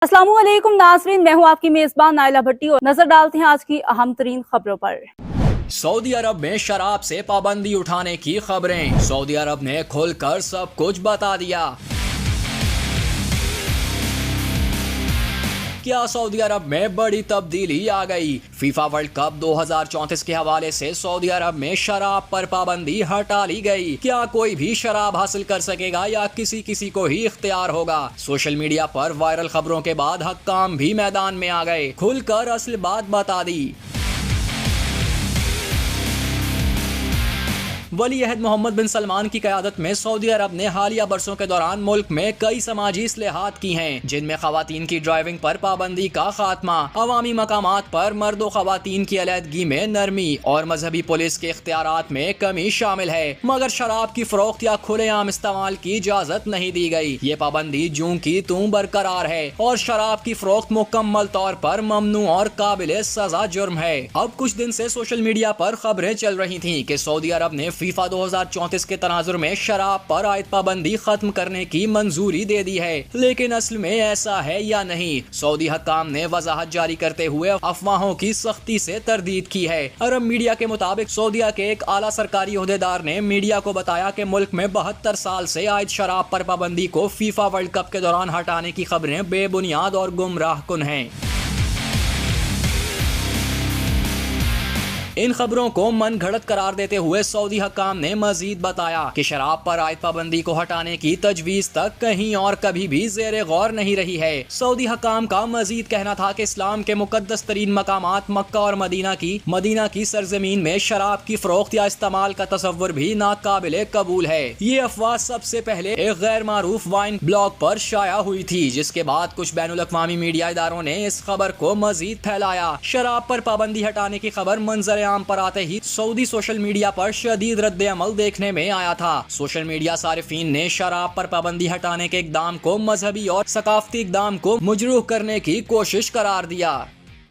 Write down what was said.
अस्सलामुअलैकुम नाज़रीन, मैं हूँ आपकी मेज़बान नाइला भट्टी और नजर डालते हैं आज की अहम तरीन खबरों पर। सऊदी अरब में शराब से पाबंदी उठाने की खबरें। सऊदी अरब ने खुलकर सब कुछ बता दिया। क्या सऊदी अरब में बड़ी तब्दीली आ गई? फीफा वर्ल्ड कप 2034 के हवाले से सऊदी अरब में शराब पर पाबंदी हटा ली गई। क्या कोई भी शराब हासिल कर सकेगा या किसी किसी को ही इख्तियार होगा? सोशल मीडिया पर वायरल खबरों के बाद हक्काम भी मैदान में आ गए, खुलकर असल बात बता दी। वली अहद मोहम्मद बिन सलमान की क़यादत में सऊदी अरब ने हालिया बरसों के दौरान मुल्क में कई समाजी इस्लाहात की हैं, जिनमें खवातीन की ड्राइविंग पर पाबंदी का खात्मा, अवामी मकामात पर मर्द व खवातीन की अलहदगी में नरमी और मजहबी पुलिस के इख्तियारात में कमी शामिल है। मगर शराब की फरोख्त या खुलेआम इस्तेमाल की इजाज़त नहीं दी गई। ये पाबंदी जूं की तूं बरकरार है और शराब की फरोख्त मुकम्मल तौर पर ममनू और काबिल सजा जुर्म है। अब कुछ दिन से सोशल मीडिया पर खबरें चल रही थी कि सऊदी अरब ने फीफा 2034 के तनाजुर में शराब पर आयद पाबंदी खत्म करने की मंजूरी दे दी है, लेकिन असल में ऐसा है या नहीं? सऊदी हकाम ने वजाहत जारी करते हुए अफवाहों की सख्ती से तरदीद की है। अरब मीडिया के मुताबिक सऊदीया के एक आला सरकारी ओहदेदार ने मीडिया को बताया कि मुल्क में 72 साल से आयद शराब पर पाबंदी को फीफा वर्ल्ड कप के दौरान हटाने की खबरें बेबुनियाद और गुमराह कुन हैं। इन खबरों को मन घड़त करार देते हुए सऊदी हकाम ने मजीद बताया कि शराब पर आयद पाबंदी को हटाने की तजवीज तक कहीं और कभी भी ज़ेरे गौर नहीं रही है। सऊदी हकाम का मजीद कहना था कि इस्लाम के मुकद्दस तरीन मकामात मक्का और मदीना की सरजमीन में शराब की फरोख्त या इस्तेमाल का तस्वुर भी नाकाबिले कबूल है। ये अफवाह सबसे पहले एक गैर मारूफ वाइन ब्लॉग पर शाया हुई थी, जिसके बाद कुछ बैनुल अक़वामी मीडिया इदारों ने इस खबर को मजीद फैलाया। शराब पर पाबंदी हटाने की खबर मंजर आम पर आते ही सऊदी सोशल मीडिया पर शदीद रद्द अमल देखने में आया था। सोशल मीडिया सारिफीन ने शराब पर पाबंदी हटाने के इकदाम को मजहबी और सकाफती इकदाम को मुजरूह करने की कोशिश करार दिया।